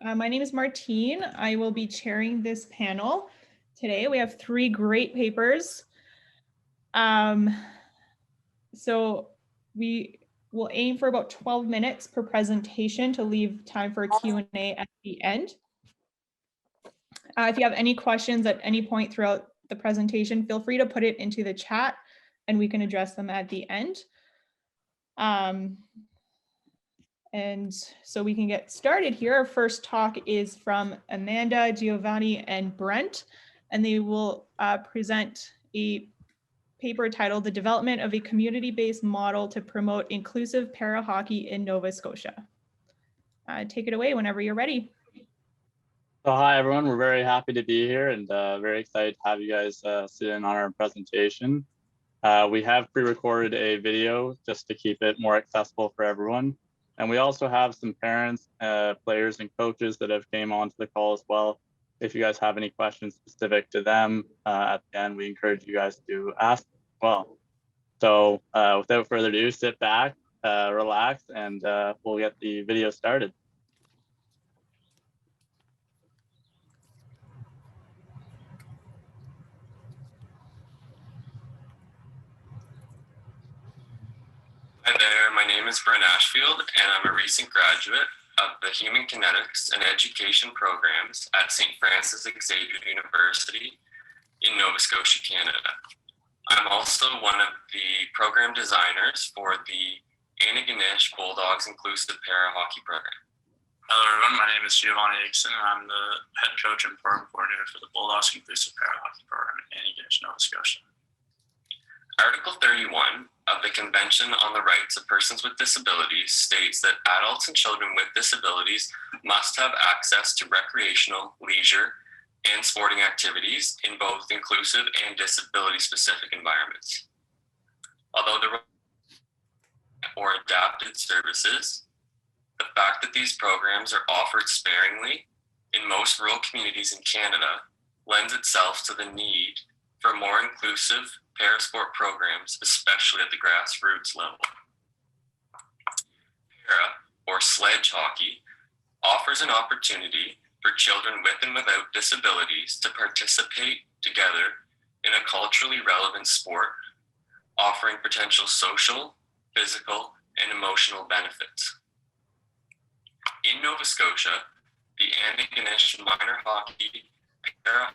My name is Martine. I will be chairing this panel today. We have 3 great papers. So we will aim for about 12 minutes per presentation to leave time for a Q&A at the end. If you have any questions at any point throughout the presentation, feel free to put it into the chat and we can address them at the end. And so we can get started here. Our first talk is from Amanda, Giovanni, and Brent, and they will present a paper titled The Development of a Community-Based Model to Promote Inclusive Para-Hockey in Nova Scotia. Take it away whenever you're ready. So hi, everyone. We're very happy to be here and very excited to have you guys sit in on our presentation. We have pre-recorded a video just to keep it more accessible for everyone. And we also have some parents, players, and coaches that have came onto the call as well. If you guys have any questions specific to them at the end, we encourage you guys to ask as well. So without further ado, sit back, relax, and we'll get the video started. Hi there, my name is Brent Ashfield, and I'm a recent graduate of the Human Kinetics and Education programs at St. Francis Xavier University in Nova Scotia, Canada. I'm also one of the program designers for the Akeson Bulldogs Inclusive Para-Hockey program. Hello everyone, my name is Giovanni, and I'm the head coach and program coordinator for the Bulldogs Inclusive Para-Hockey program in Akeson, Nova Scotia. Article 31 of the Convention on the Rights of Persons with Disabilities states that adults and children with disabilities must have access to recreational, leisure, and sporting activities in both inclusive and disability-specific environments. Although the or adapted services, the fact that these programs are offered sparingly in most rural communities in Canada lends itself to the need for more inclusive parasport programs, especially at the grassroots level. Para, or sledge hockey, offers an opportunity for children with and without disabilities to participate together in a culturally relevant sport, offering potential social, physical, and emotional benefits. In Nova Scotia, the Akeson Minor Hockey Para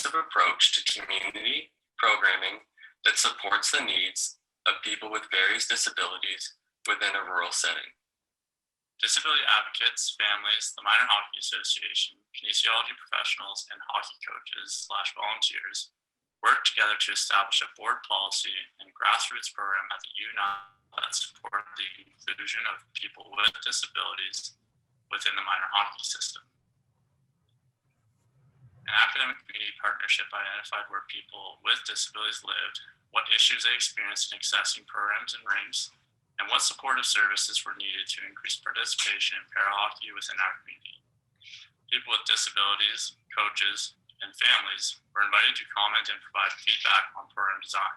approach to community programming that supports the needs of people with various disabilities within a rural setting. Disability advocates, families, the Minor Hockey Association, kinesiology professionals, and hockey coaches/volunteers work together to establish a board policy and grassroots program at the U9 that support the inclusion of people with disabilities within the minor hockey system. An academic community partnership identified where people with disabilities lived, what issues they experienced in accessing programs and rinks, and what supportive services were needed to increase participation in para-hockey within our community. People with disabilities, coaches, and families were invited to comment and provide feedback on program design.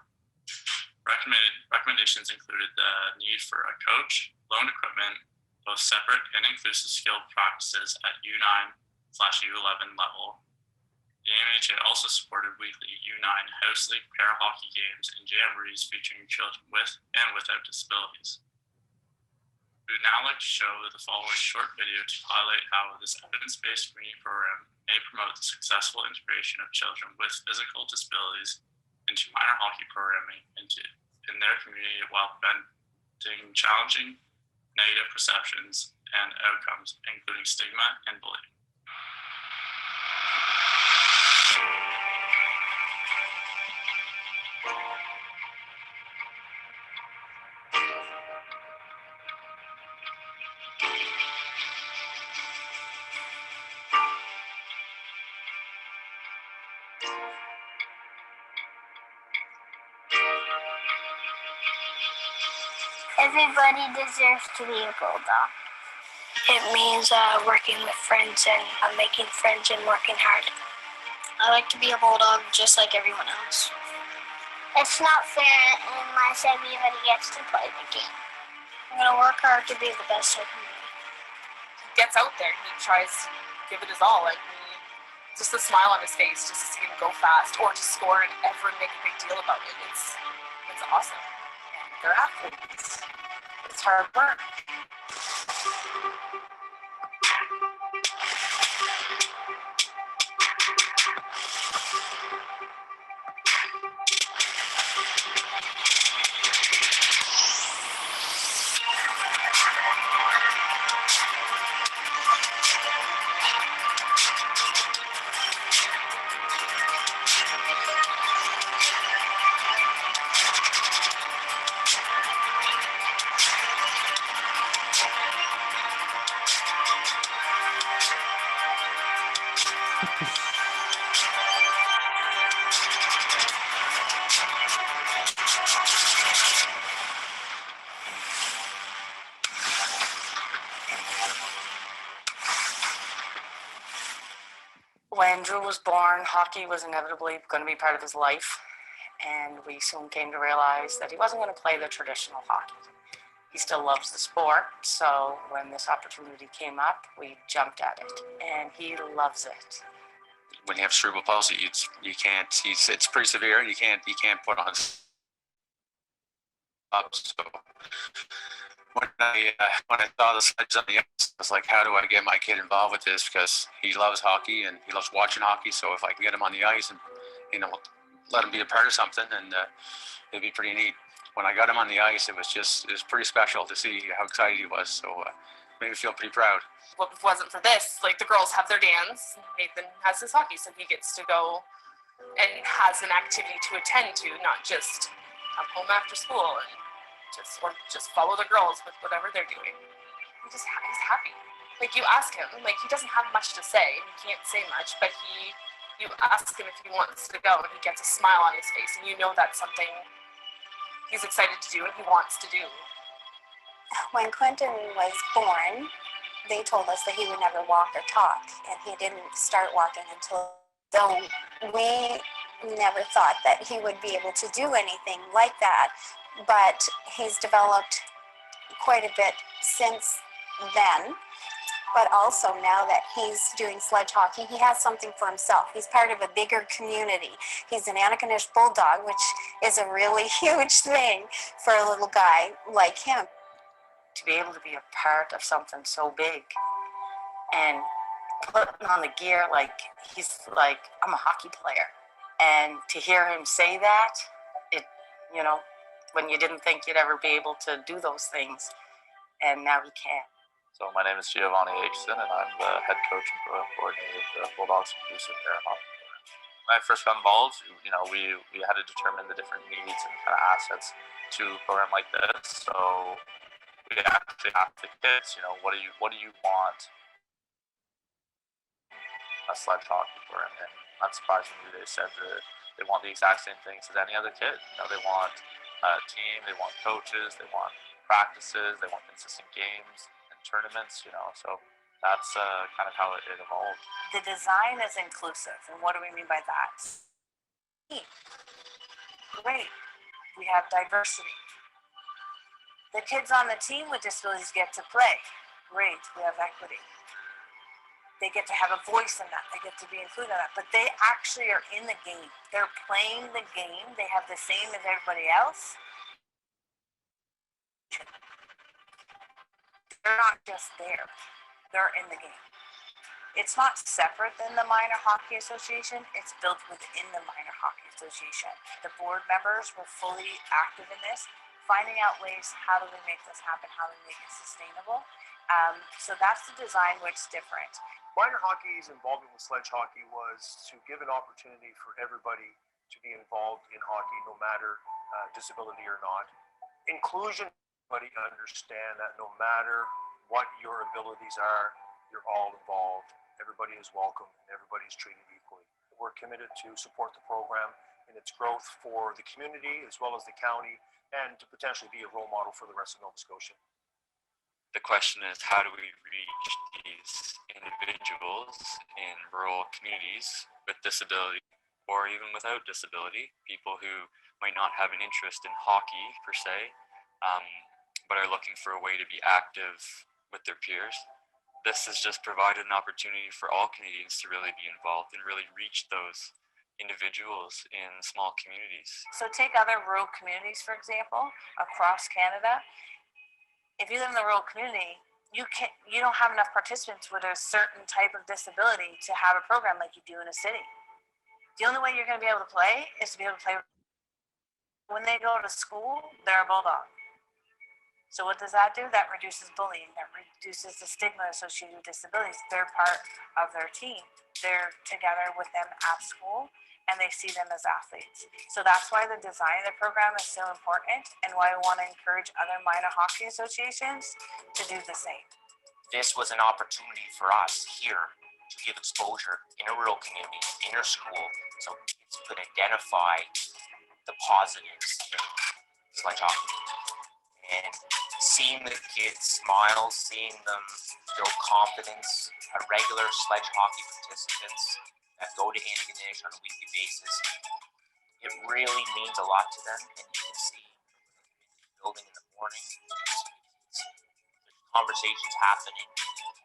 Recommendations included the need for a coach, loan equipment, both separate and inclusive skilled practices at U9/U11 level. The AMHA also supported weekly U9 House League para-hockey games and jamborees featuring children with and without disabilities. We would now like to show the following short video to highlight how this evidence-based community program may promote the successful integration of children with physical disabilities into minor hockey programming in their community while preventing challenging negative perceptions and outcomes, including stigma and bullying. Everybody deserves to be a bulldog. It means working with friends and making friends and working hard. I like to be a bulldog just like everyone else. It's not fair unless everybody gets to play the game. I'm going to work hard to be the best I can be. gets out there. He tries to give it his all, and just a smile on his face just to see him go fast or to score and everyone make a big deal about it. It's awesome. And they're athletes. It's hard work. When Drew was born, hockey was inevitably going to be part of his life, and we soon came to realize that he wasn't going to play the traditional hockey. He still loves the sport, so when this opportunity came up, we jumped at it, and he loves it. When you have cerebral palsy, it's pretty severe. You can't put on up. So when I saw the sledges on the ice, I was like, how do I get my kid involved with this? Because he loves hockey and he loves watching hockey. So if I can get him on the ice and let him be a part of something, and it'd be pretty neat. When I got him on the ice, it was pretty special to see how excited he was. So made me feel pretty proud. Well, if it wasn't for this, like, the girls have their dance, Nathan has his hockey, so he gets to go and has an activity to attend to, not just come home after school and just follow the girls with whatever they're doing. He's happy. Like, you ask him, like, he doesn't have much to say, he can't say much, but you ask him if he wants to go, and he gets a smile on his face, and you know that's something he's excited to do and he wants to do. When Quentin was born, they told us that he would never walk or talk, and he didn't start walking until. So we never thought that he would be able to do anything like that, but he's developed quite a bit since then. But also now that he's doing sledge hockey, he has something for himself. He's part of a bigger community. He's an Anakinnish Bulldog, which is a really huge thing for a little guy like him. To be able to be a part of something so big and putting on the gear, like, he's like, I'm a hockey player. And to hear him say that, when you didn't think you'd ever be able to do those things, and now he can. So my name is Giovanni, and I'm the head coach and program coordinator of the Bulldogs Inclusive Para Hockey Program. When I first got involved, we had to determine the different needs and kind of assets to a program like this. So we actually asked the kids, what do you want a sledge hockey program? And not surprisingly, they said that they want the exact same things as any other kid. They want a team, they want coaches, they want practices, they want consistent games and tournaments. So that's kind of how it evolved. The design is inclusive, and what do we mean by that? Great, we have diversity. The kids on the team with disabilities get to play. Great, we have equity. They get to have a voice in that. They get to be included in that. But they actually are in the game. They're playing the game. They have the same as everybody else. They're not just there. They're in the game. It's not separate than the Minor Hockey Association. It's built within the Minor Hockey Association. The board members were fully active in this, finding out ways, how do we make this happen? How do we make it sustainable? So that's the design where it's different. Minor hockey's involvement with sledge hockey was to give an opportunity for everybody to be involved in hockey, no matter disability or not. Inclusion, everybody understand that no matter what your abilities are, you're all involved. Everybody is welcome and everybody is treated equally. We're committed to support the program in its growth for the community as well as the county, and to potentially be a role model for the rest of Nova Scotia. The question is, how do we reach these individuals in rural communities with disability, or even without disability, people who might not have an interest in hockey per se, but are looking for a way to be active with their peers? this has just provided an opportunity for all Canadians to really be involved and really reach those individuals in small communities. So take other rural communities, for example, across Canada. If you live in the rural community, you don't have enough participants with a certain type of disability to have a program like you do in a city. The only way you're going to be able to play is to be able to play. When they go to school, they're a Bulldog. So what does that do? That reduces bullying. That reduces the stigma associated with disabilities. They're part of their team. They're together with them at school, and they see them as athletes. So that's why the design of the program is so important, and why we want to encourage other minor hockey associations to do the same. This was an opportunity for us here to give exposure in a rural community, in our school, so kids could identify the positives in sledge hockey. And seeing the kids smile, seeing them build confidence, regular sledge hockey participants that go to Antigonish on a weekly basis, it really means a lot to them. And you can see building in the morning, there's conversations happening,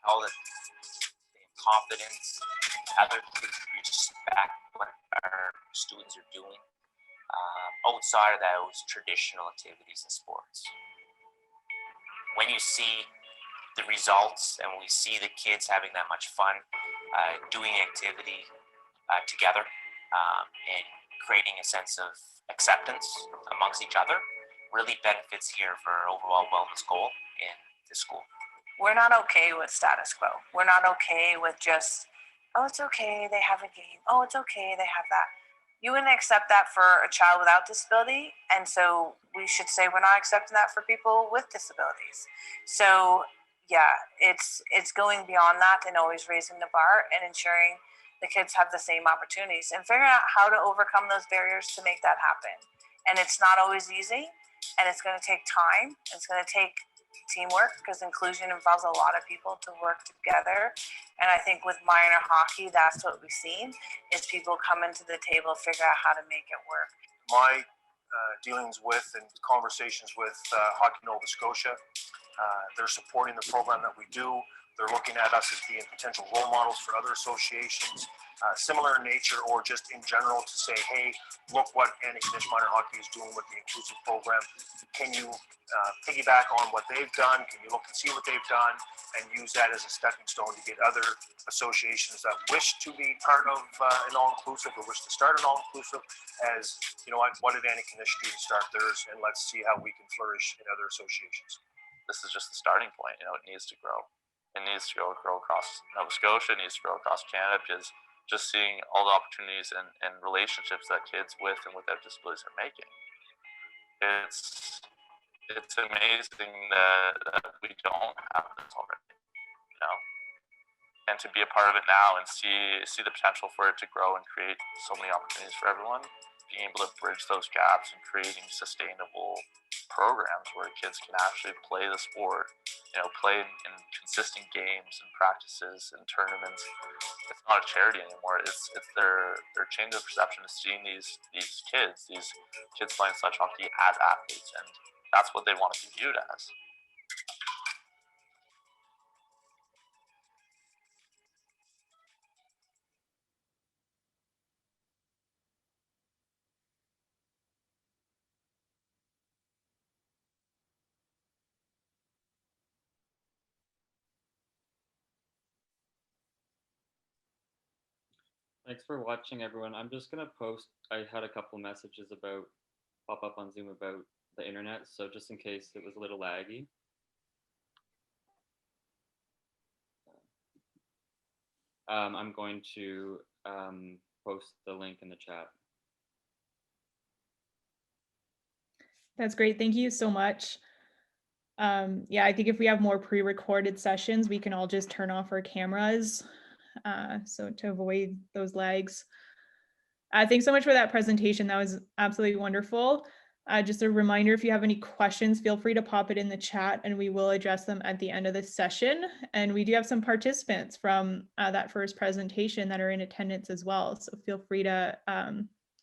all that they have confidence, other kids respect what our students are doing outside of those traditional activities and sports. When you see the results and we see the kids having that much fun doing activity together and creating a sense of acceptance amongst each other, really benefits here for our overall wellness goal in the school. We're not okay with status quo. We're not okay with just, oh, it's okay, they have a game. Oh, it's okay, they have that. You wouldn't accept that for a child without disability, and so we should say we're not accepting that for people with disabilities. So yeah, it's going beyond that and always raising the bar and ensuring the kids have the same opportunities and figuring out how to overcome those barriers to make that happen. And it's not always easy, and it's going to take time. It's going to take teamwork, because inclusion involves a lot of people to work together. And I think with minor hockey, that's what we've seen, is people coming to the table, figure out how to make it work. My dealings with and conversations with Hockey Nova Scotia, they're supporting the program that we do. They're looking at us as being potential role models for other associations, similar in nature or just in general, to say, hey, look what Antigonish Minor Hockey is doing with the inclusive program. Can you piggyback on what they've done? Can you look and see what they've done and use that as a stepping stone to get other associations that wish to be part of an all-inclusive or wish to start an all-inclusive as, you know, what did Antigonish do to start theirs, and let's see how we can flourish in other associations. This is just the starting point. You know, it needs to grow. It needs to grow across Nova Scotia. It needs to grow across Canada, because just seeing all the opportunities and relationships that kids with and without disabilities are making, it's amazing that we don't have this already, you know. And to be a part of it now and see the potential for it to grow and create so many opportunities for everyone, being able to bridge those gaps and creating sustainable programs where kids can actually play the sport, you know, play in consistent games and practices and tournaments. It's not a charity anymore. It's their change of perception of seeing these kids playing sledge hockey as athletes, and that's what they want to be viewed as. Thanks for watching, everyone. I'm just going to post, I had a couple messages pop up on Zoom about the internet, so just in case it was a little laggy. I'm going to post the link in the chat. That's great. Thank you so much. Yeah, I think if we have more pre-recorded sessions, we can all just turn off our cameras. So to avoid those lags. Thanks so much for that presentation. That was absolutely wonderful. Just a reminder, if you have any questions, feel free to pop it in the chat and we will address them at the end of this session. And we do have some participants from that first presentation that are in attendance as well. So feel free to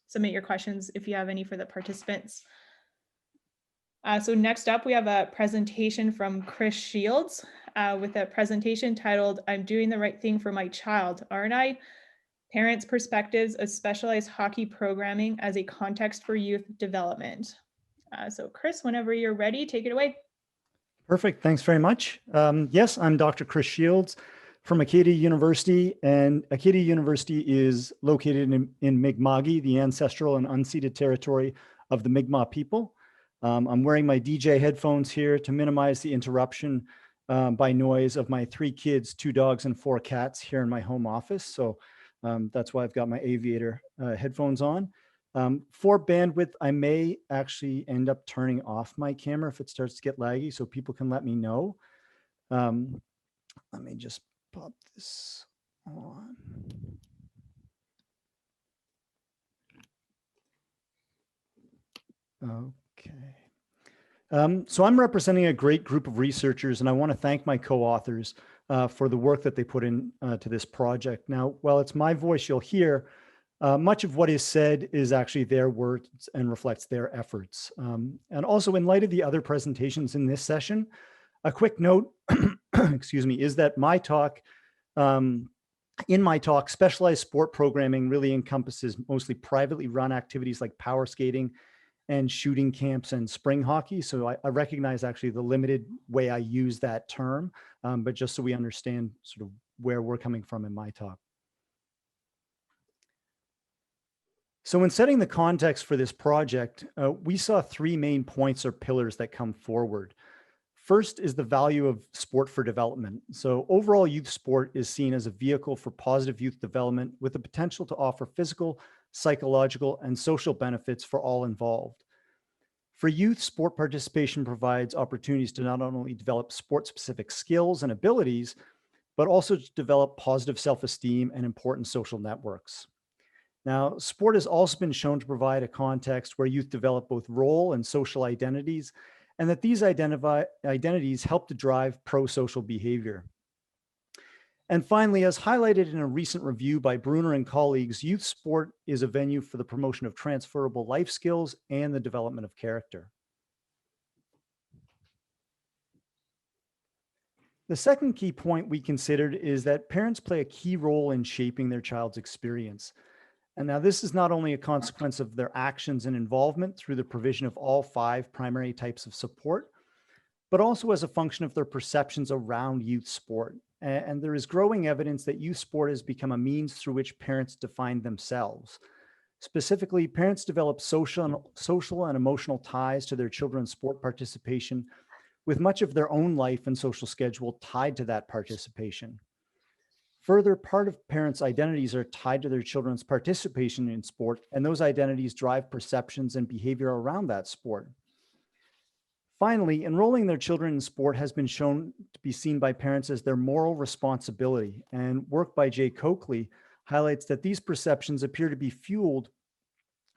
submit your questions if you have any for the participants. So next up, we have a presentation from Chris Shields. with a presentation titled, "I'm Doing the Right Thing for My Child, Aren't I? Parents' Perspectives of Specialized Hockey Programming as a Context for Youth Development." So Chris, whenever you're ready, take it away. Perfect. Thanks very much. Yes, I'm Dr. Chris Shields from Acadia University, and Acadia University is located in Mi'kma'ki, the ancestral and unceded territory of the Mi'kmaq people. I'm wearing my DJ headphones here to minimize the interruption by noise of my 3 kids, 2 dogs, and 4 cats here in my home office. So that's why I've got my aviator headphones on. For bandwidth, I may actually end up turning off my camera if it starts to get laggy, so people can let me know. Let me just pop this on. Okay. So I'm representing a great group of researchers, and I want to thank my co-authors for the work that they put in to this project. Now, while it's my voice you'll hear, much of what is said is actually their words and reflects their efforts. And also, in light of the other presentations in this session, a quick note, excuse me, is that my talk, in my talk, specialized sport programming really encompasses mostly privately run activities like power skating and shooting camps and spring hockey. So I recognize actually the limited way I use that term, but just so we understand sort of where we're coming from in my talk. So in setting the context for this project, we saw 3 main points or pillars that come forward. First is the value of sport for development. So overall youth sport is seen as a vehicle for positive youth development with the potential to offer physical, psychological, and social benefits for all involved. For youth, sport participation provides opportunities to not only develop sport-specific skills and abilities, but also to develop positive self-esteem and important social networks. Now, sport has also been shown to provide a context where youth develop both role and social identities, and that these identities help to drive pro-social behavior. And finally, as highlighted in a recent review by Bruner and colleagues, youth sport is a venue for the promotion of transferable life skills and the development of character. The second key point we considered is that parents play a key role in shaping their child's experience. And now this is not only a consequence of their actions and involvement through the provision of all 5 primary types of support, but also as a function of their perceptions around youth sport. And there is growing evidence that youth sport has become a means through which parents define themselves. Specifically, parents develop social and emotional ties to their children's sport participation, with much of their own life and social schedule tied to that participation. Further, part of parents' identities are tied to their children's participation in sport, and those identities drive perceptions and behavior around that sport. Finally, enrolling their children in sport has been shown to be seen by parents as their moral responsibility, and work by Jay Coakley highlights that these perceptions appear to be fueled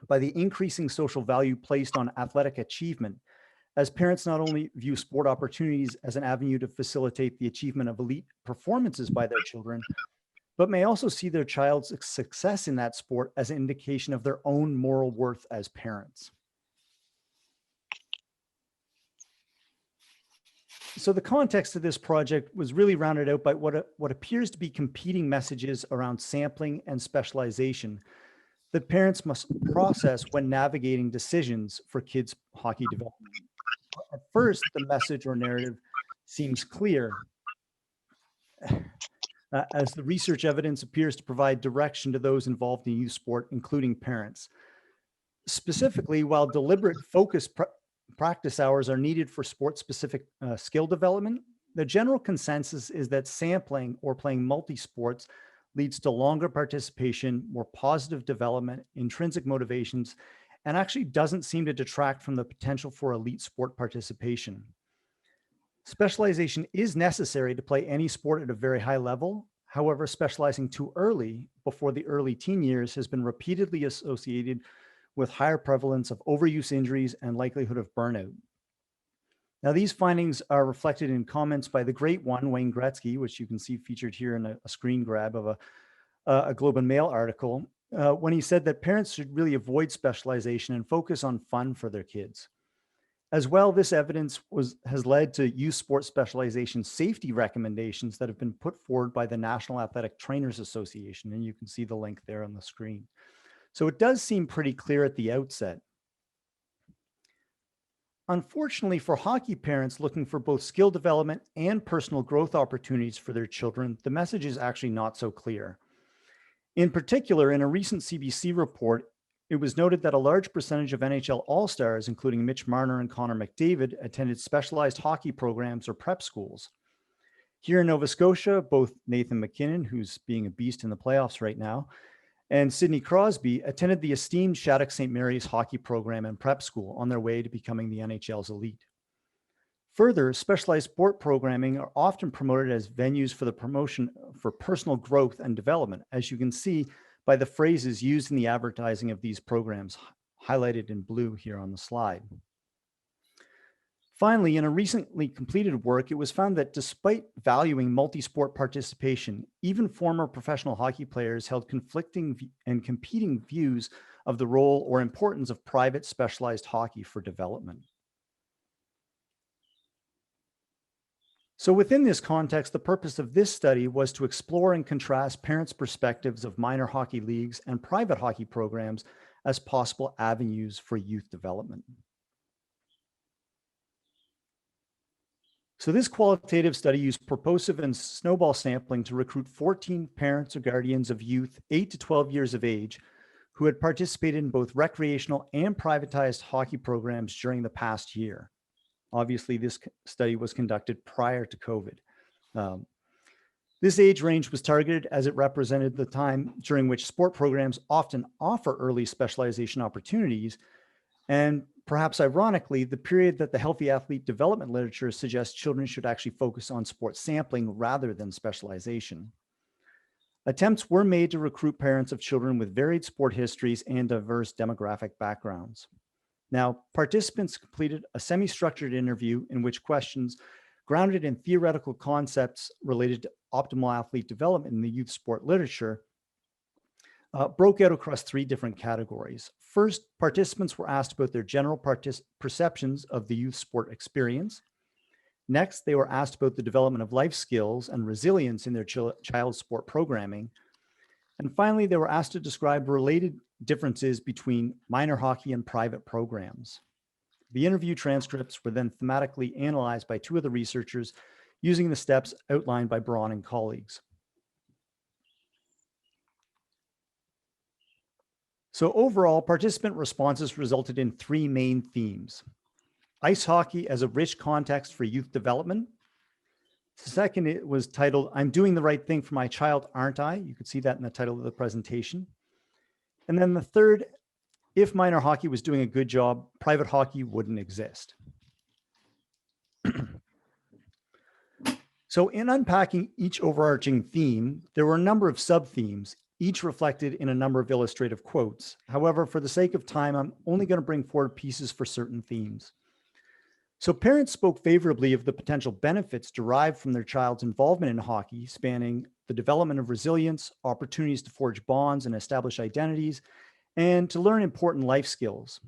by the increasing social value placed on athletic achievement, as parents not only view sport opportunities as an avenue to facilitate the achievement of elite performances by their children, but may also see their child's success in that sport as an indication of their own moral worth as parents. So the context of this project was really rounded out by what appears to be competing messages around sampling and specialization that parents must process when navigating decisions for kids' hockey development. At first, the message or narrative seems clear, as the research evidence appears to provide direction to those involved in youth sport, including parents. Specifically, while deliberate focused practice hours are needed for sport-specific skill development, the general consensus is that sampling or playing multi-sports leads to longer participation, more positive development, intrinsic motivations, and actually doesn't seem to detract from the potential for elite sport participation. Specialization is necessary to play any sport at a very high level. However, specializing too early, before the early teen years, has been repeatedly associated with higher prevalence of overuse injuries and likelihood of burnout. Now, these findings are reflected in comments by the great one, Wayne Gretzky, which you can see featured here in a screen grab of a Globe and Mail article, when he said that parents should really avoid specialization and focus on fun for their kids. As well, this evidence has led to youth sports specialization safety recommendations that have been put forward by the National Athletic Trainers Association, and you can see the link there on the screen. So it does seem pretty clear at the outset. Unfortunately, for hockey parents looking for both skill development and personal growth opportunities for their children, the message is actually not so clear. In particular, in a recent CBC report, it was noted that a large percentage of NHL All-Stars, including Mitch Marner and Connor McDavid, attended specialized hockey programs or prep schools. Here in Nova Scotia, both Nathan McKinnon, who's being a beast in the playoffs right now, and Sidney Crosby attended the esteemed Shattuck St. Mary's hockey program and prep school on their way to becoming the NHL's elite. Further, specialized sport programming are often promoted as venues for the promotion for personal growth and development, as you can see by the phrases used in the advertising of these programs, highlighted in blue here on the slide. Finally, in a recently completed work, it was found that despite valuing multi-sport participation, even former professional hockey players held conflicting and competing views of the role or importance of private specialized hockey for development. So within this context, the purpose of this study was to explore and contrast parents' perspectives of minor hockey leagues and private hockey programs as possible avenues for youth development. So this qualitative study used purposive and snowball sampling to recruit 14 parents or guardians of youth 8 to 12 years of age who had participated in both recreational and privatized hockey programs during the past year. Obviously, this study was conducted prior to COVID. This age range was targeted as it represented the time during which sport programs often offer early specialization opportunities, and perhaps ironically, the period that the healthy athlete development literature suggests children should actually focus on sports sampling rather than specialization. Attempts were made to recruit parents of children with varied sport histories and diverse demographic backgrounds. Now, participants completed a semi-structured interview in which questions grounded in theoretical concepts related to optimal athlete development in the youth sport literature broke out across 3 different categories. First, participants were asked about their general perceptions of the youth sport experience. Next, they were asked about the development of life skills and resilience in their child sport programming. And finally, they were asked to describe related differences between minor hockey and private programs. The interview transcripts were then thematically analyzed by 2 of the researchers using the steps outlined by Braun and colleagues. So overall, participant responses resulted in 3 main themes. Ice hockey as a rich context for youth development. Second, it was titled, "I'm doing the right thing for my child, aren't I?" You could see that in the title of the presentation. And then the third, if minor hockey was doing a good job, private hockey wouldn't exist. So in unpacking each overarching theme, there were a number of sub-themes, each reflected in a number of illustrative quotes. However, for the sake of time, I'm only going to bring forward pieces for certain themes. So parents spoke favorably of the potential benefits derived from their child's involvement in hockey, spanning the development of resilience, opportunities to forge bonds and establish identities, and to learn important life skills.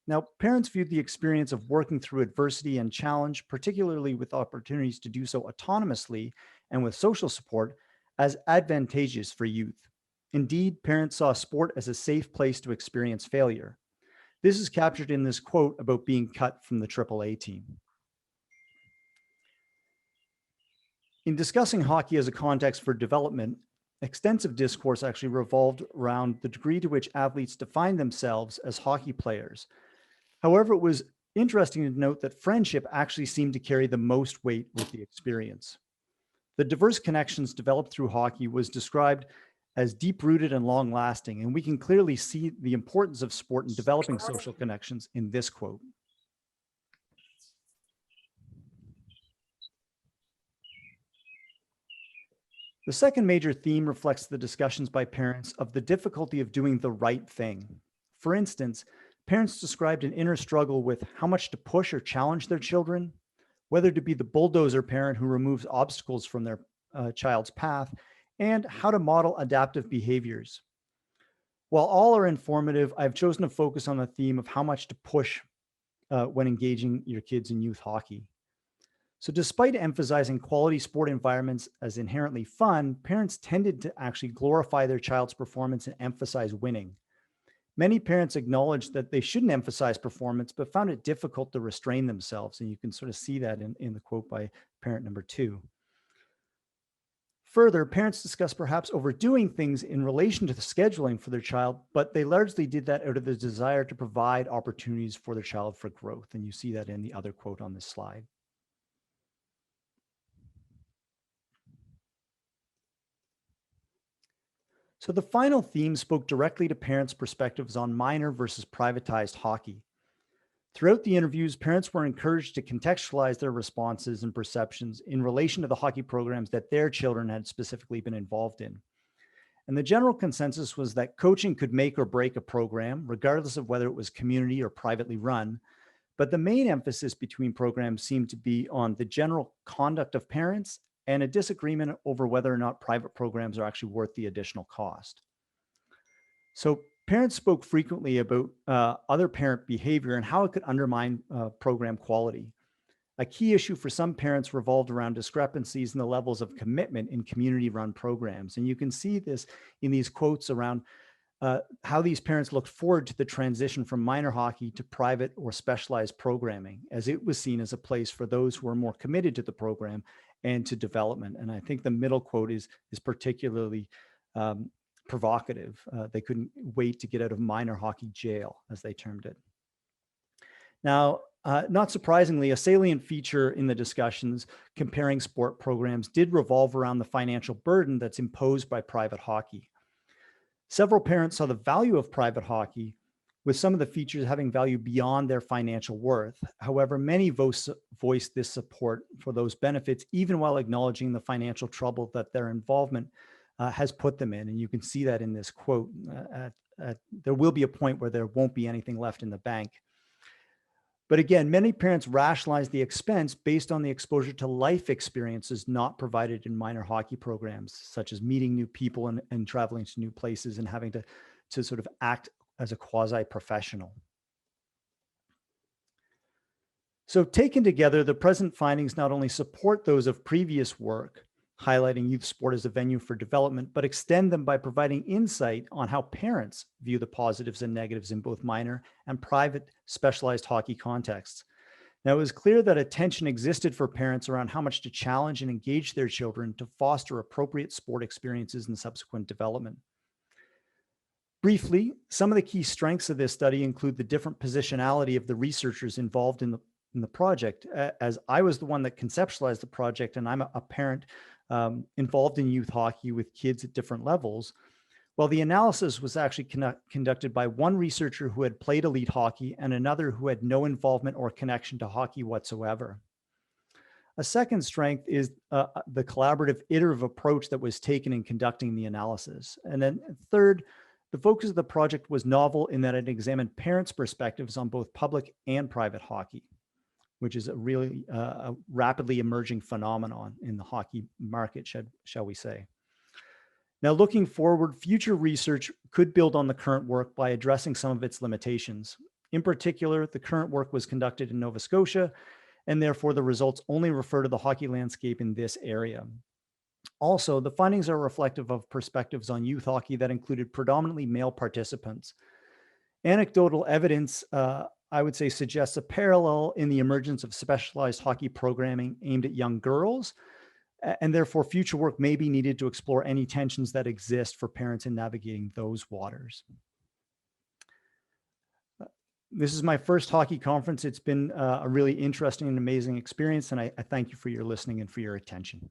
Now, parents viewed the experience of working through adversity and challenge, particularly with opportunities to do so autonomously and with social support, as advantageous for youth. Indeed, parents saw sport as a safe place to experience failure. This is captured in this quote about being cut from the AAA team. In discussing hockey as a context for development, extensive discourse actually revolved around the degree to which athletes define themselves as hockey players. However, it was interesting to note that friendship actually seemed to carry the most weight with the experience. The diverse connections developed through hockey was described as deep-rooted and long-lasting, and we can clearly see the importance of sport in developing social connections in this quote. The second major theme reflects the discussions by parents of the difficulty of doing the right thing. For instance, parents described an inner struggle with how much to push or challenge their children, whether to be the bulldozer parent who removes obstacles from their child's path, and how to model adaptive behaviors. While all are informative, I've chosen to focus on the theme of how much to push when engaging your kids in youth hockey. So despite emphasizing quality sport environments as inherently fun, parents tended to actually glorify their child's performance and emphasize winning. Many parents acknowledged that they shouldn't emphasize performance, but found it difficult to restrain themselves. And you can sort of see that in the quote by parent number 2. Further, parents discussed perhaps overdoing things in relation to the scheduling for their child, but they largely did that out of the desire to provide opportunities for their child for growth. And you see that in the other quote on this slide. So the final theme spoke directly to parents' perspectives on minor versus privatized hockey. Throughout the interviews, parents were encouraged to contextualize their responses and perceptions in relation to the hockey programs that their children had specifically been involved in. And the general consensus was that coaching could make or break a program, regardless of whether it was community or privately run. But the main emphasis between programs seemed to be on the general conduct of parents and a disagreement over whether or not private programs are actually worth the additional cost. So parents spoke frequently about other parent behavior and how it could undermine program quality. A key issue for some parents revolved around discrepancies in the levels of commitment in community-run programs. And you can see this in these quotes around how these parents looked forward to the transition from minor hockey to private or specialized programming, as it was seen as a place for those who are more committed to the program and to development. And I think the middle quote is particularly provocative. They couldn't wait to get out of minor hockey jail, as they termed it. Now, not surprisingly, a salient feature in the discussions comparing sport programs did revolve around the financial burden that's imposed by private hockey. Several parents saw the value of private hockey, with some of the features having value beyond their financial worth. However, many voiced this support for those benefits, even while acknowledging the financial trouble that their involvement has put them in. And you can see that in this quote. There will be a point where there won't be anything left in the bank. But again, many parents rationalize the expense based on the exposure to life experiences not provided in minor hockey programs, such as meeting new people and traveling to new places and having to sort of act as a quasi-professional. So taken together, the present findings not only support those of previous work, highlighting youth sport as a venue for development, but extend them by providing insight on how parents view the positives and negatives in both minor and private specialized hockey contexts. Now, it was clear that a tension existed for parents around how much to challenge and engage their children to foster appropriate sport experiences and subsequent development. Briefly, some of the key strengths of this study include the different positionality of the researchers involved in the project. As I was the one that conceptualized the project, and I'm a parent involved in youth hockey with kids at different levels. Well, the analysis was actually conducted by one researcher who had played elite hockey and another who had no involvement or connection to hockey whatsoever. A second strength is the collaborative, iterative approach that was taken in conducting the analysis. And then third, the focus of the project was novel in that it examined parents' perspectives on both public and private hockey, which is a really rapidly emerging phenomenon in the hockey market, shall we say. Now, looking forward, future research could build on the current work by addressing some of its limitations. In particular, the current work was conducted in Nova Scotia, and therefore the results only refer to the hockey landscape in this area. Also, the findings are reflective of perspectives on youth hockey that included predominantly male participants. Anecdotal evidence, I would say, suggests a parallel in the emergence of specialized hockey programming aimed at young girls, and therefore future work may be needed to explore any tensions that exist for parents in navigating those waters. This is my first hockey conference. It's been a really interesting and amazing experience, and I thank you for your listening and for your attention.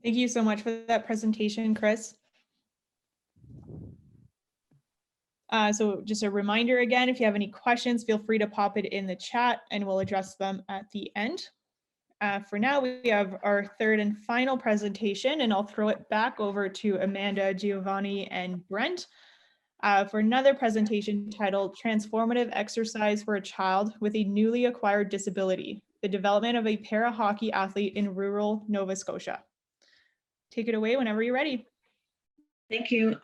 Thank you so much for that presentation, Chris. So just a reminder again, if you have any questions, feel free to pop it in the chat and we'll address them at the end. For now, we have our third and final presentation, and I'll throw it back over to Amanda, Giovanni, and Brent for another presentation titled Transformative Exercise for a Child with a Newly Acquired Disability, the Development of a Para-Hockey Athlete in Rural Nova Scotia. Take it away whenever you're ready. Thank you.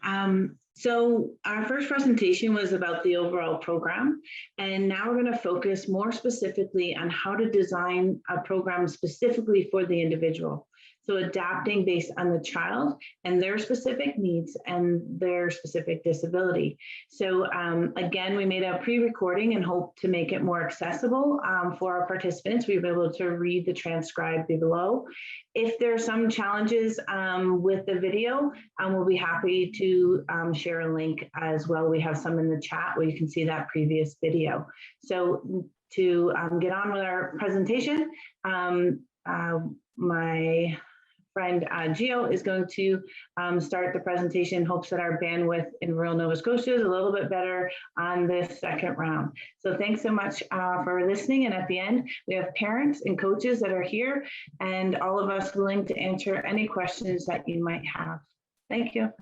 So our first presentation was about the overall program, and now we're going to focus more specifically on how to design a program specifically for the individual. So adapting based on the child and their specific needs and their specific disability. So again, we made a pre-recording and hope to make it more accessible for our participants. We'll be able to read the transcribe below. If there are some challenges with the video, we'll be happy to share a link as well. We have some in the chat where you can see that previous video. So to get on with our presentation, my friend Gio is going to start the presentation in hopes that our bandwidth in rural Nova Scotia is a little bit better on this second round. So thanks so much for listening. And at the end, we have parents and coaches that are here and all of us willing to answer any questions that you might have. Thank you.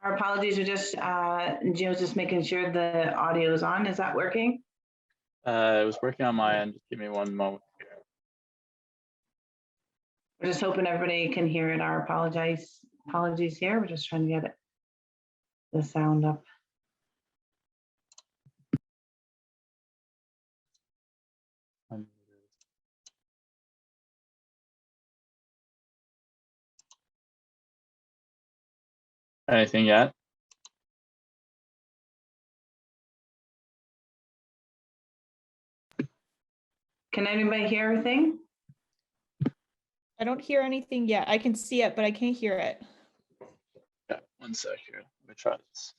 Our apologies, are just Gio's just making sure the audio is on. Is that working? It was working on my end. Just give me one moment. We're just hoping everybody can hear it. Our apologies here. We're just trying to get the sound up. Anything yet? Can anybody hear everything? I don't hear anything yet. I can see it, but I can't hear it. Yeah, one sec here. Let me try this.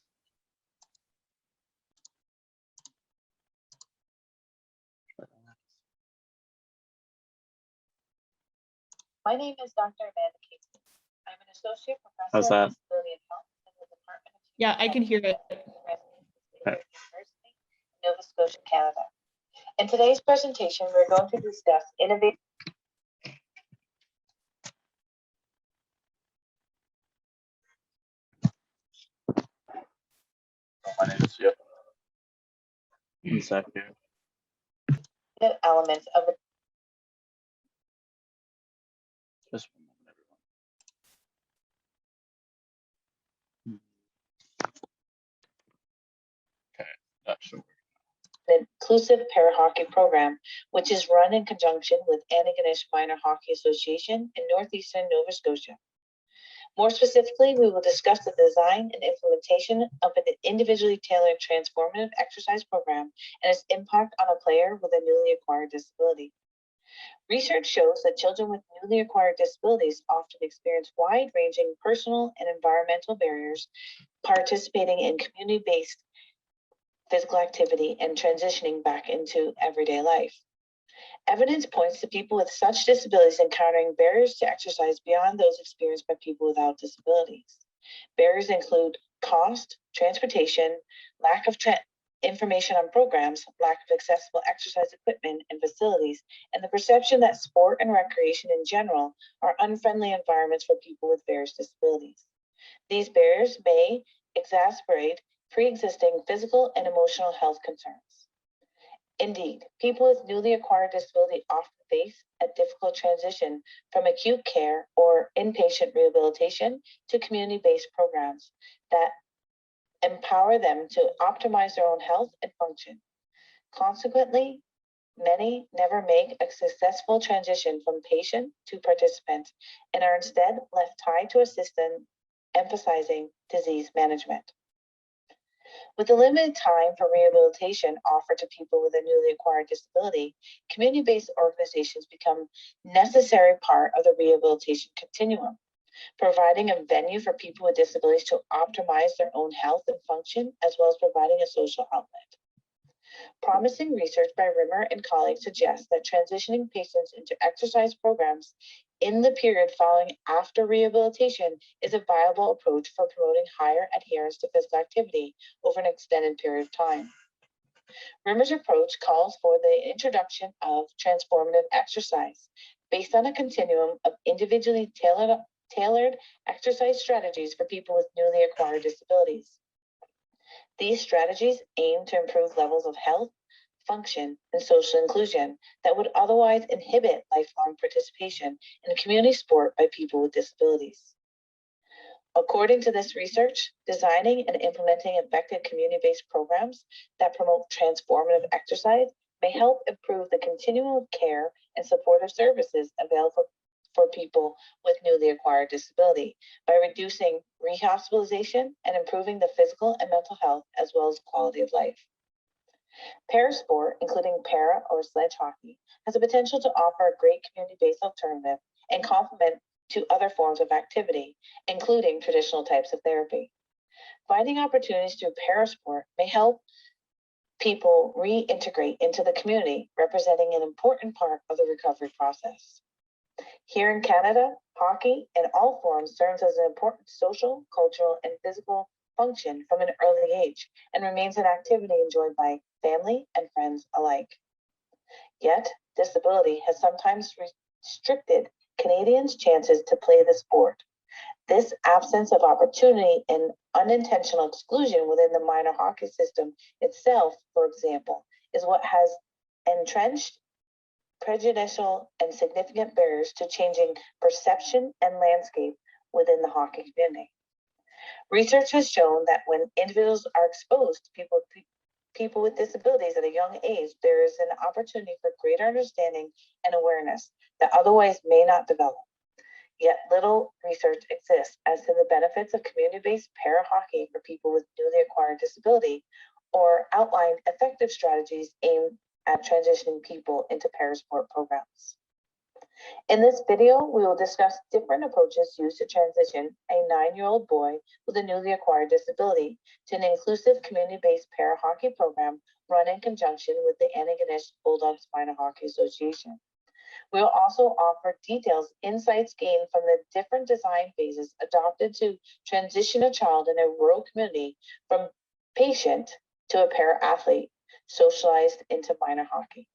My name is Dr. Amanda Casey. I'm an associate professor How's that? of disability and health in the Department of Yeah, I can hear it. University, Nova Scotia, Canada. In today's presentation, we're going to discuss innovative. My name is Giovanni. One sec here. Elements of the Just one moment, everyone. Okay, that should work. an inclusive para hockey program, which is run in conjunction with Antigonish Minor Hockey Association in northeastern Nova Scotia. More specifically, we will discuss the design and implementation of an individually tailored transformative exercise program and its impact on a player with a newly acquired disability. Research shows that children with newly acquired disabilities often experience wide-ranging personal and environmental barriers participating in community-based physical activity and transitioning back into everyday life. Evidence points to people with such disabilities encountering barriers to exercise beyond those experienced by people without disabilities. Barriers include cost, transportation, lack of information on programs, lack of accessible exercise equipment and facilities, and the perception that sport and recreation in general are unfriendly environments for people with various disabilities. These barriers may exacerbate pre-existing physical and emotional health concerns. Indeed, people with newly acquired disability often face a difficult transition from acute care or inpatient rehabilitation to community-based programs that empower them to optimize their own health and function. Consequently, many never make a successful transition from patient to participant and are instead left tied to a system emphasizing disease management. With the limited time for rehabilitation offered to people with a newly acquired disability, community-based organizations become a necessary part of the rehabilitation continuum, providing a venue for people with disabilities to optimize their own health and function, as well as providing a social outlet. Promising research by Rimmer and colleagues suggests that transitioning patients into exercise programs in the period following after rehabilitation is a viable approach for promoting higher adherence to physical activity over an extended period of time. Rimmer's approach calls for the introduction of transformative exercise based on a continuum of individually tailored exercise strategies for people with newly acquired disabilities. These strategies aim to improve levels of health, function, and social inclusion that would otherwise inhibit lifelong participation in community sport by people with disabilities. According to this research, designing and implementing effective community-based programs that promote transformative exercise may help improve the continuum of care and supportive services available for people with newly acquired disability by reducing rehospitalization and improving the physical and mental health as well as quality of life. Parasport, including para or sledge hockey, has the potential to offer a great community-based alternative and complement to other forms of activity, including traditional types of therapy. Finding opportunities through parasport may help people reintegrate into the community, representing an important part of the recovery process. Here in Canada, hockey in all forms serves as an important social, cultural, and physical function from an early age and remains an activity enjoyed by family and friends alike. Yet, disability has sometimes restricted Canadians' chances to play the sport. This absence of opportunity and unintentional exclusion within the minor hockey system itself, for example, is what has entrenched prejudicial and significant barriers to changing perception and landscape within the hockey community. Research has shown that when individuals are exposed to people with disabilities at a young age, there is an opportunity for greater understanding and awareness that otherwise may not develop. Yet little research exists as to the benefits of community-based para-hockey for people with newly acquired disability or outline effective strategies aimed at transitioning people into parasport programs. In this video, we will discuss different approaches used to transition a 9-year-old boy with a newly acquired disability to an inclusive community-based para-hockey program run in conjunction with the Antigonish Bulldogs Minor Hockey Association. We will also offer details, insights gained from the different design phases adopted to transition a child in a rural community from patient to a para-athlete socialized into minor hockey.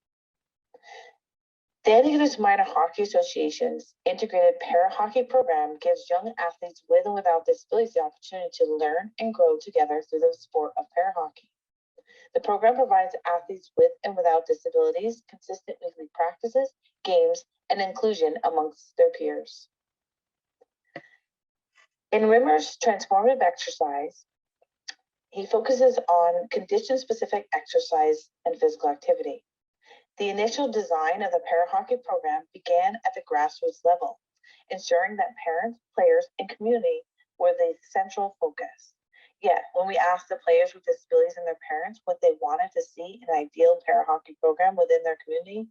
The Antigonish Minor Hockey Association's integrated para-hockey program gives young athletes with and without disabilities the opportunity to learn and grow together through the sport of para-hockey. The program provides athletes with and without disabilities consistent weekly practices, games, and inclusion amongst their peers. In Rimmer's transformative exercise, he focuses on condition-specific exercise and physical activity. The initial design of the para-hockey program began at the grassroots level, ensuring that parents, players, and community were the central focus. Yet, when we asked the players with disabilities and their parents what they wanted to see in an ideal para-hockey program within their community,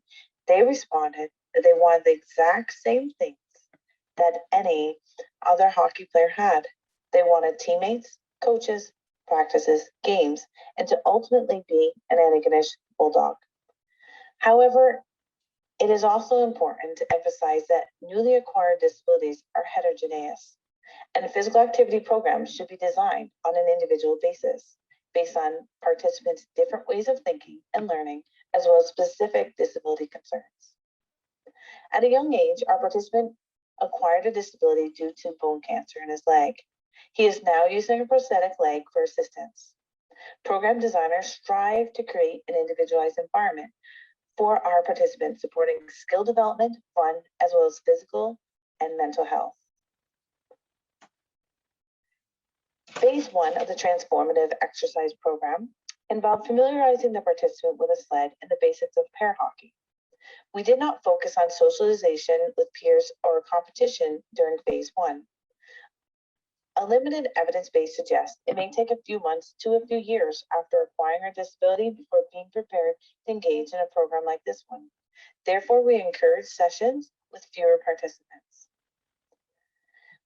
they responded that they wanted the exact same things that any other hockey player had. They wanted teammates, coaches, practices, games, and to ultimately be an Antigonish Bulldog. However, it is also important to emphasize that newly acquired disabilities are heterogeneous, and physical activity programs should be designed on an individual basis, based on participants' different ways of thinking and learning, as well as specific disability concerns. At a young age, our participant acquired a disability due to bone cancer in his leg. He is now using a prosthetic leg for assistance. Program designers strive to create an individualized environment for our participants, supporting skill development, fun, as well as physical and mental health. Phase 1 of the transformative exercise program involved familiarizing the participant with a sled and the basics of para-hockey. We did not focus on socialization with peers or competition during phase 1. A limited evidence base suggests it may take a few months to a few years after acquiring a disability before being prepared to engage in a program like this one. Therefore, we encourage sessions with fewer participants.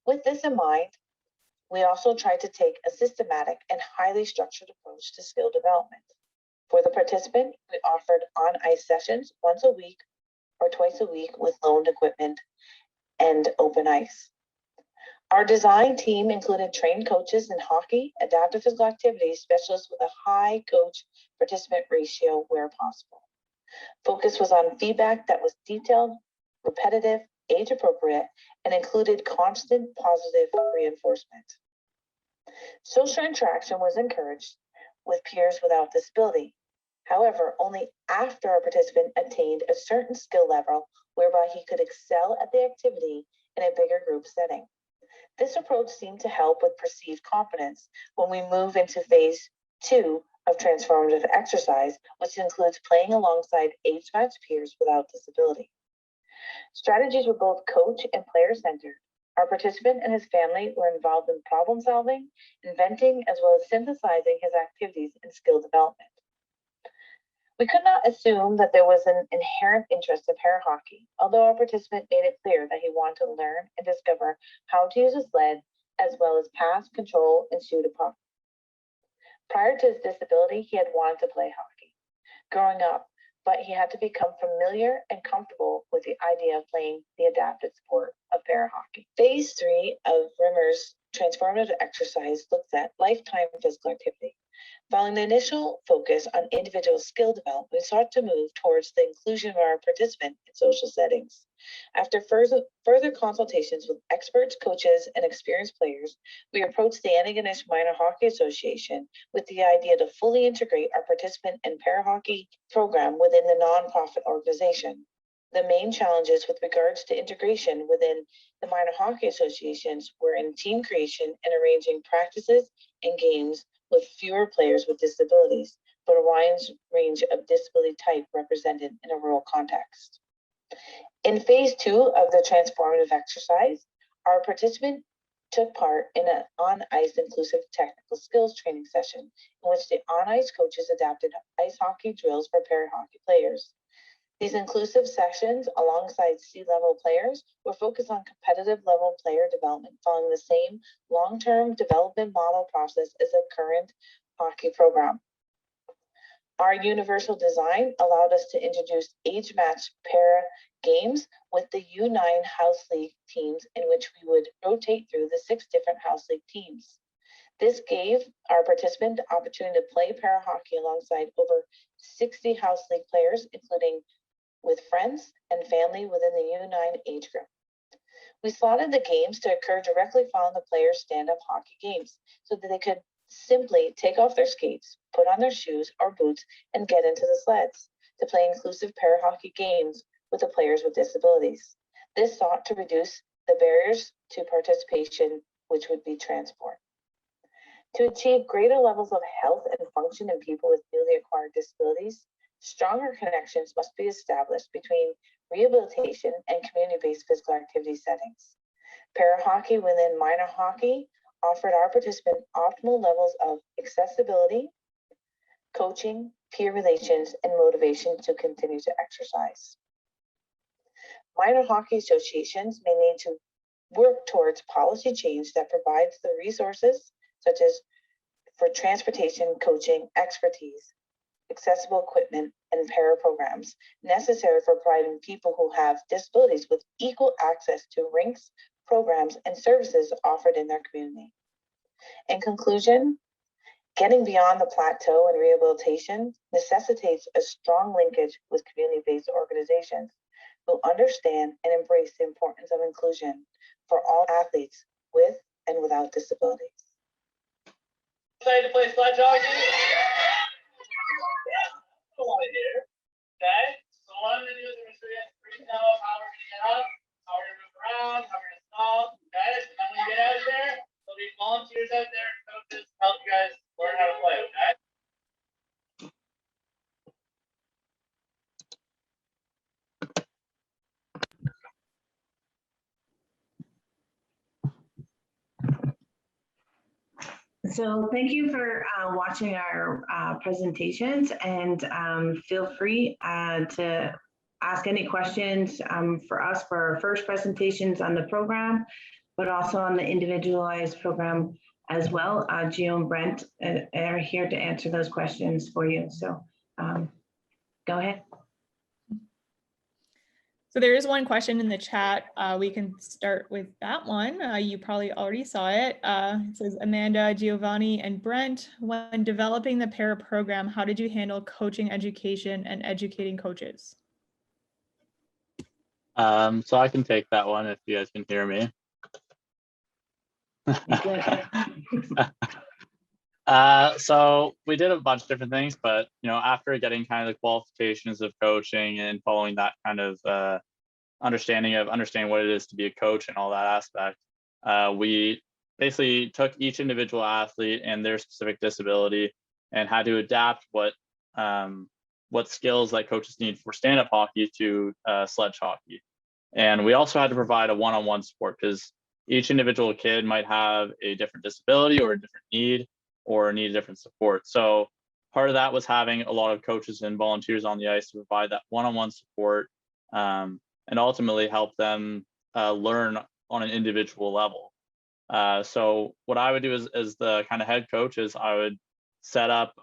With this in mind, we also try to take a systematic and highly structured approach to skill development. For the participant, we offered on-ice sessions once a week or twice a week with loaned equipment and open ice. Our design team included trained coaches in hockey, adaptive physical activities, specialists with a high coach participant ratio where possible. Focus was on feedback that was detailed, repetitive, age appropriate, and included constant positive reinforcement. Social interaction was encouraged with peers without disability. However, only after a participant attained a certain skill level whereby he could excel at the activity in a bigger group setting. This approach seemed to help with perceived confidence when we move into phase 2 of transformative exercise, which includes playing alongside age-matched peers without disability. Strategies were both coach and player-centered. Our participant and his family were involved in problem solving, inventing, as well as synthesizing his activities and skill development. We could not assume that there was an inherent interest in para hockey, although our participant made it clear that he wanted to learn and discover how to use a sled, as well as pass, control, and shoot a puck. Prior to his disability, he had wanted to play hockey growing up, but he had to become familiar and comfortable with the idea of playing the adapted sport of para hockey. Phase 3 of Rimmer's transformative exercise looks at lifetime physical activity. Following the initial focus on individual skill development, we sought to move towards the inclusion of our participant in social settings. After further consultations with experts, coaches, and experienced players, we approached the Antigonish Minor Hockey Association with the idea to fully integrate our participant and para hockey program within the nonprofit organization. The main challenges with regards to integration within the minor hockey associations were in team creation and arranging practices and games with fewer players with disabilities, but a wide range of disability type represented in a rural context. In phase 2 of the transformative exercise, our participant took part in an on-ice inclusive technical skills training session in which the on-ice coaches adapted ice hockey drills for para hockey players. These inclusive sessions, alongside C-level players, were focused on competitive level player development, following the same long-term development model process as the current hockey program. Our universal design allowed us to introduce age-matched para games with the U9 House League teams, in which we would rotate through the 6 different House League teams. This gave our participant the opportunity to play para hockey alongside over 60 House League players, including with friends and family within the U9 age group. We slotted the games to occur directly following the players' stand-up hockey games so that they could simply take off their skates, put on their shoes or boots, and get into the sleds to play inclusive para hockey games with the players with disabilities. This sought to reduce the barriers to participation, which would be transport. To achieve greater levels of health and function in people with newly acquired disabilities, stronger connections must be established between rehabilitation and community-based physical activity settings. Para hockey within minor hockey offered our participants optimal levels of accessibility, coaching, peer relations, and motivation to continue to exercise. Minor hockey associations may need to work towards policy change that provides the resources, such as for transportation, coaching, expertise, accessible equipment, and para programs necessary for providing people who have disabilities with equal access to rinks, programs, and services offered in their community. In conclusion, getting beyond the plateau in rehabilitation necessitates a strong linkage with community-based organizations who understand and embrace the importance of inclusion for all athletes with and without disabilities. Excited to play sledge hockey? Okay, so what I'm gonna do is I'm gonna show you three steps how we're gonna get up, how we're gonna move around, how we're gonna stop. Okay, and then when you get out of there, there'll be volunteers out there, coaches, to help you guys learn how to play. Okay. So thank you for watching our presentations, and feel free to ask any questions for us for our first presentations on the program, but also on the individualized program as well. Gio and Brent are here to answer those questions for you. So go ahead. So there is one question in the chat. We can start with that one. You probably already saw it. It says, Amanda, Giovanni, and Brent, when developing the para program, how did you handle coaching education and educating coaches? So I can take that one if you guys can hear me. So we did a bunch of different things, but after getting kind of the qualifications of coaching and following that kind of understanding what it is to be a coach and all that aspect, we basically took each individual athlete and their specific disability and had to adapt what skills that coaches need for stand-up hockey to sledge hockey. And we also had to provide a one-on-one support because each individual kid might have a different disability or a different need or need different support. So part of that was having a lot of coaches and volunteers on the ice to provide that one-on-one support and ultimately help them learn on an individual level. So what I would do as the kind of head coach is I would set up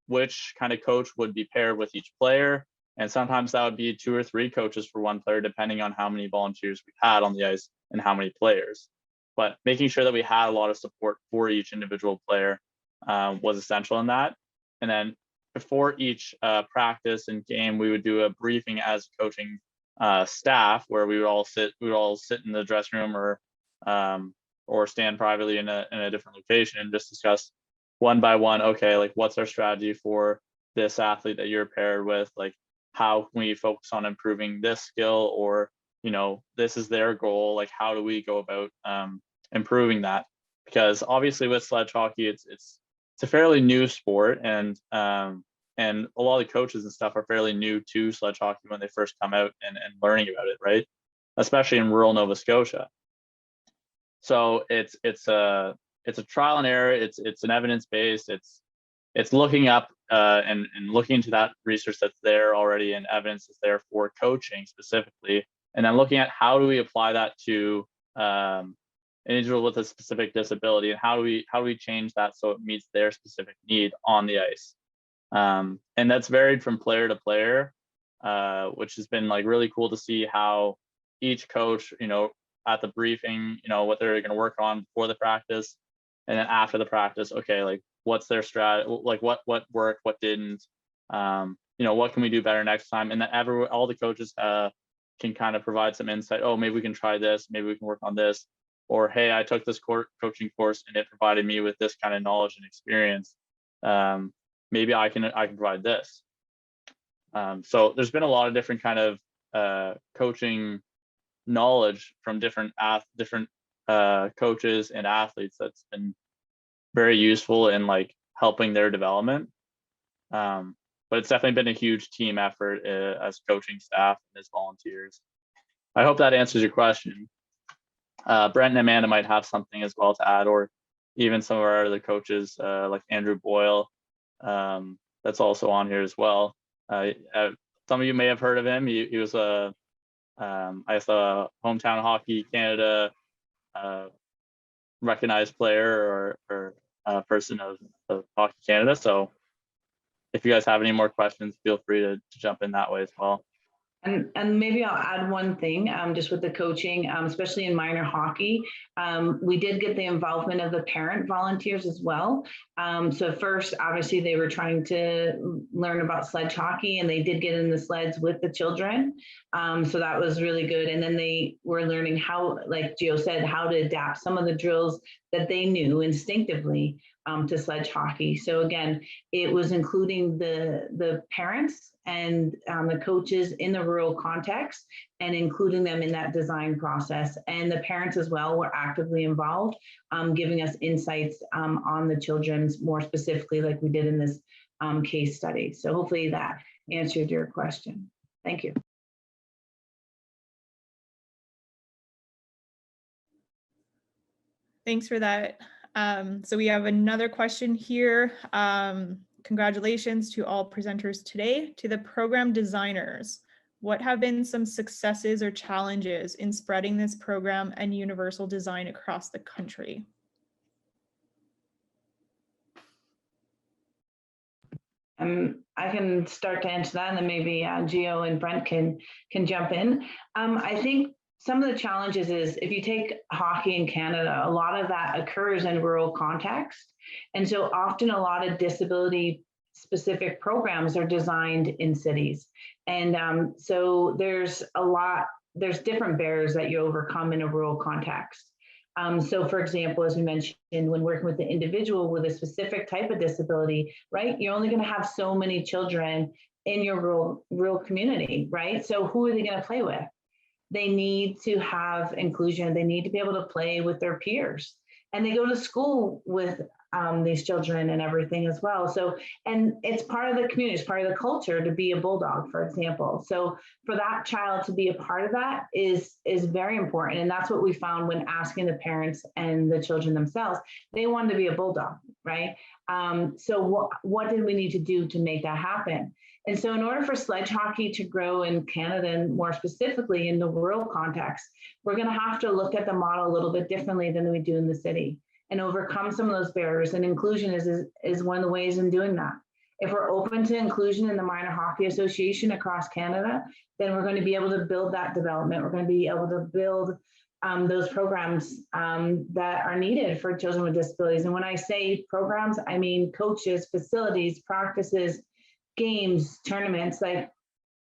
which kind of coach would be paired with each player. And sometimes that would be 2 or 3 coaches for one player, depending on how many volunteers we had on the ice and how many players. But making sure that we had a lot of support for each individual player was essential in that. And then before each practice and game, we would do a briefing as coaching staff where we would all sit in the dressing room or stand privately in a different location and just discuss one by one, okay, like what's our strategy for this athlete that you're paired with? Like, how can we focus on improving this skill, or this is their goal, like how do we go about improving that? Because obviously with sledge hockey, it's a fairly new sport, and a lot of the coaches and stuff are fairly new to sledge hockey when they first come out and learning about it, right? Especially in rural Nova Scotia. So it's a trial and error. It's an evidence-based. It's looking up and looking into that research that's there already and evidence that's there for coaching specifically, and then looking at how do we apply that to an individual with a specific disability, and how do we change that so it meets their specific need on the ice. And that's varied from player to player, which has been like really cool to see how each coach, at the briefing, what they're going to work on before the practice, and then after the practice, okay, like what's their strategy, like what worked, what didn't, what can we do better next time? And then all the coaches can kind of provide some insight. Oh, maybe we can try this, maybe we can work on this, or hey, I took this coaching course and it provided me with this kind of knowledge and experience. Maybe I can provide this. So there's been a lot of different kind of coaching knowledge from different coaches and athletes that's been very useful in like helping their development. But it's definitely been a huge team effort as coaching staff and as volunteers. I hope that answers your question. Brent and Amanda might have something as well to add, or even some of our other coaches like Andrew Boyle, that's also on here as well. Some of you may have heard of him. He was a Hometown Hockey Canada recognized player or person of Hockey Canada. So if you guys have any more questions, feel free to jump in that way as well. And maybe I'll add one thing, just with the coaching, especially in minor hockey, we did get the involvement of the parent volunteers as well. So first, obviously, they were trying to learn about sledge hockey, and they did get in the sleds with the children. So that was really good. And then they were learning how, like Gio said, how to adapt some of the drills that they knew instinctively to sledge hockey. So again, it was including the parents and the coaches in the rural context and including them in that design process. And the parents as well were actively involved, giving us insights on the children's more specifically, like we did in this case study. So hopefully that answered your question. Thank you. Thanks for that. So we have another question here. Congratulations to all presenters today. To the program designers, what have been some successes or challenges in spreading this program and universal design across the country? I can start to answer that, and then maybe Gio and Brent can jump in. I think some of the challenges is if you take hockey in Canada, a lot of that occurs in rural context. And so often a lot of disability specific programs are designed in cities. And so there's different barriers that you overcome in a rural context. So for example, as we mentioned, when working with the individual with a specific type of disability, right, you're only going to have so many children in your rural community, right? So who are they going to play with? They need to have inclusion. They need to be able to play with their peers. And they go to school with these children and everything as well. So, and it's part of the community, it's part of the culture to be a Bulldog, for example. So for that child to be a part of that is very important. And that's what we found when asking the parents and the children themselves. They wanted to be a Bulldog, right? So what did we need to do to make that happen? And so in order for sledge hockey to grow in Canada, and more specifically in the rural context, we're going to have to look at the model a little bit differently than we do in the city and overcome some of those barriers. And inclusion is one of the ways in doing that. If we're open to inclusion in the Minor Hockey Association across Canada, then we're going to be able to build that development. We're going to be able to build those programs that are needed for children with disabilities. And when I say programs, I mean coaches, facilities, practices, games, tournaments. Like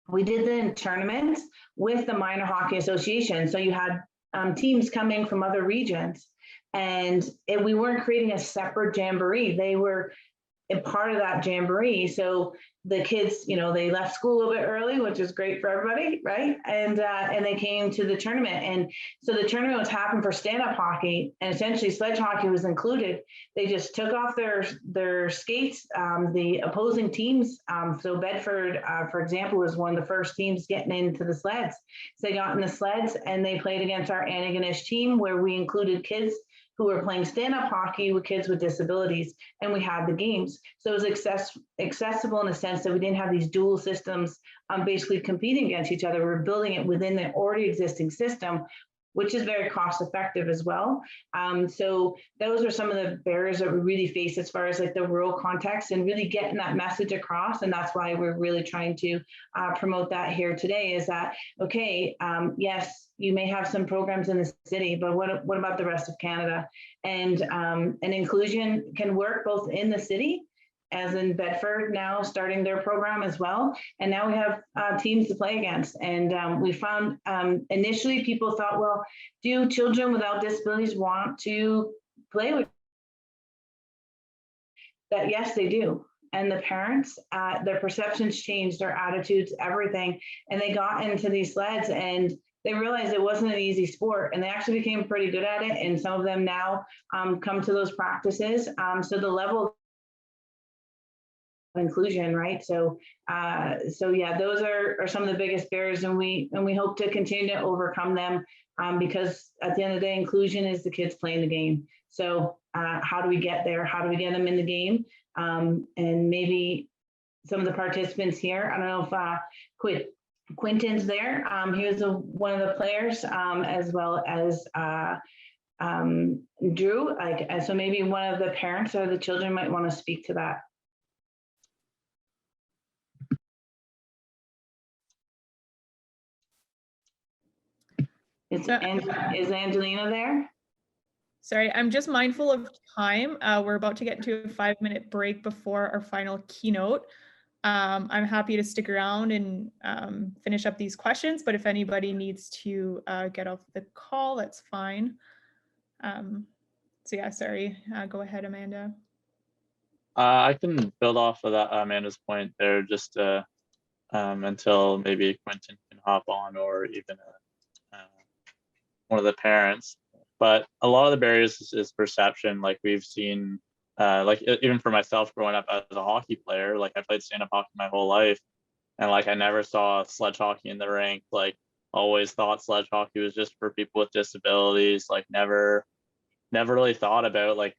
we did the tournaments with the Minor Hockey Association. So you had teams coming from other regions, and we weren't creating a separate jamboree. They were a part of that jamboree. So the kids, you know, they left school a little bit early, which is great for everybody, right? And they came to the tournament. And so the tournament was happening for stand-up hockey, and essentially sledge hockey was included. They just took off their skates. The opposing teams, so Bedford, for example, was one of the first teams getting into the sleds. So they got in the sleds and they played against our Antigonish team, where we included kids who were playing stand-up hockey with kids with disabilities, and we had the games. So it was accessible in the sense that we didn't have these dual systems basically competing against each other. We're building it within the already existing system, which is very cost effective as well. So those are some of the barriers that we really face as far as like the rural context and really getting that message across. And that's why we're really trying to promote that here today, is that, okay, yes, you may have some programs in the city, but what about the rest of Canada? And inclusion can work both in the city, as in Bedford now starting their program as well. And now we have teams to play against. And we found initially people thought, well, do children without disabilities want to play with that? Yes, they do. And the parents, their perceptions changed, their attitudes, everything. And they got into these sleds and they realized it wasn't an easy sport, and they actually became pretty good at it. And some of them now come to those practices. So the level inclusion, right? So yeah, those are some of the biggest barriers, and we hope to continue to overcome them, because at the end of the day, inclusion is the kids playing the game. So how do we get there? How do we get them in the game? And maybe some of the participants here, I don't know if Quinton's there. He was one of the players, as well as Drew. So maybe one of the parents or the children might want to speak to that. Is Angelina there? Sorry, I'm just mindful of time. We're about to get into a 5-minute break before our final keynote. I'm happy to stick around and finish up these questions, but if anybody needs to get off the call, that's fine. So yeah, sorry, go ahead, Amanda. I can build off of that Amanda's point there, just until maybe Quentin can hop on, or even one of the parents. But a lot of the barriers is perception. Like we've seen, like even for myself growing up as a hockey player, like I played stand-up hockey my whole life, and like I never saw sledge hockey in the rink. Like always thought sledge hockey was just for people with disabilities. Like never really thought about like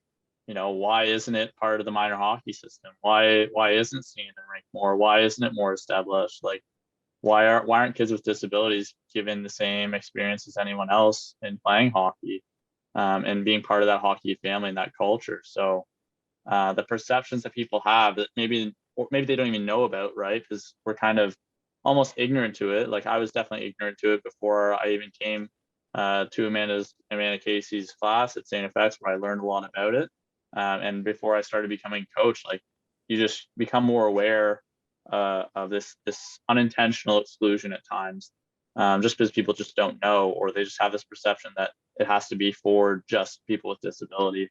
why isn't it part of the minor hockey system? Why isn't seen in ranked more? Why isn't it more established? Like, why aren't kids with disabilities given the same experience as anyone else in playing hockey, and being part of that hockey family and that culture? So the perceptions that people have that maybe they don't even know about, right? Because we're kind of almost ignorant to it. Like, I was definitely ignorant to it before I even came to Amanda Casey's class at St. FX, where I learned a lot about it. And before I started becoming coach, like, you just become more aware of this unintentional exclusion at times, just because people just don't know, or they just have this perception that it has to be for just people with disability.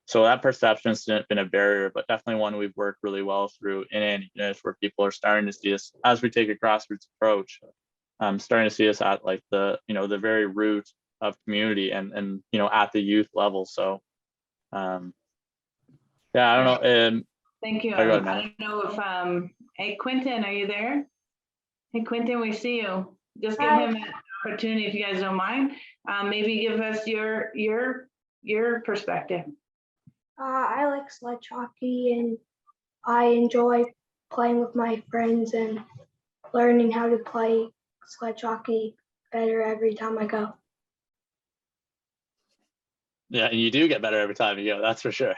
So that perception has been a barrier, but definitely one we've worked really well through in Antigonish, where people are starting to see us as we take a grassroots approach, starting to see us at like the very root of community and at the youth level. So yeah, I don't know. Thank you. I I don't know if hey, Quentin, are you there? Hey, Quentin, we see you. Just give him an opportunity, if you guys don't mind. Maybe give us your perspective. I like sledge hockey, and I enjoy playing with my friends and learning how to play sledge hockey better every time I go. Yeah, and you do get better every time you go, that's for sure.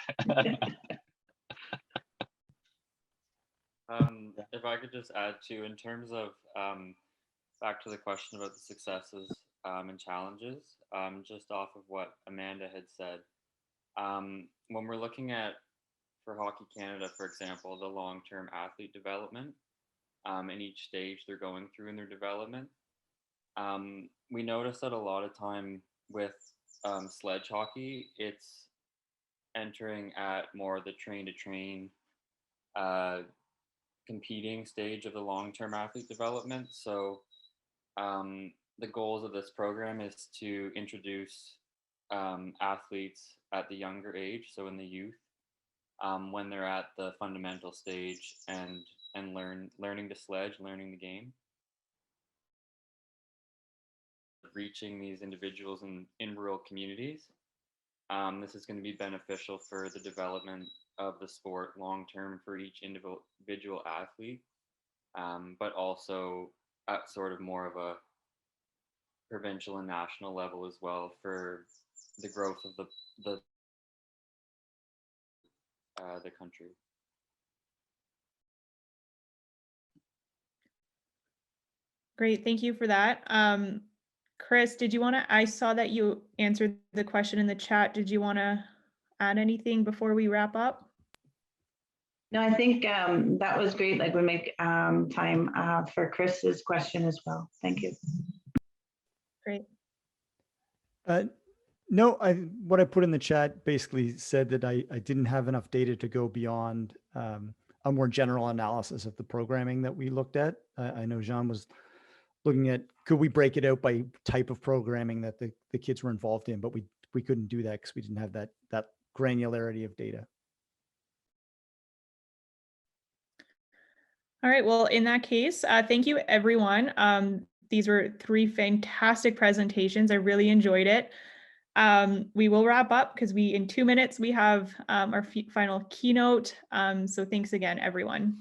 If I could just add to, in terms of back to the question about the successes and challenges, just off of what Amanda had said, when we're looking at, for Hockey Canada, for example, the long-term athlete development, in each stage they're going through in their development, we notice that a lot of time with sledge hockey, it's entering at more the train-to-train competing stage of the long-term athlete development. So the goals of this program is to introduce athletes at the younger age, so in the youth, when they're at the fundamental stage and learning to sledge, learning the game. Reaching these individuals in rural communities. This is going to be beneficial for the development of the sport long term for each individual athlete, but also at sort of more of a provincial and national level as well for the growth of the country. Great, thank you for that. Chris, did you want to, I saw that you answered the question in the chat. Did you want to add anything before we wrap up? No, I think that was great. Like, we make time for Chris's question as well. Thank you. Great. No, what I put in the chat basically said that I didn't have enough data to go beyond a more general analysis of the programming that we looked at. I know Jean was looking at, could we break it out by type of programming that the kids were involved in, but we couldn't do that because we didn't have that granularity of data. All right, well, in that case, thank you, everyone. These were 3 fantastic presentations. I really enjoyed it. We will wrap up because in 2 minutes, we have our final keynote. So thanks again, everyone.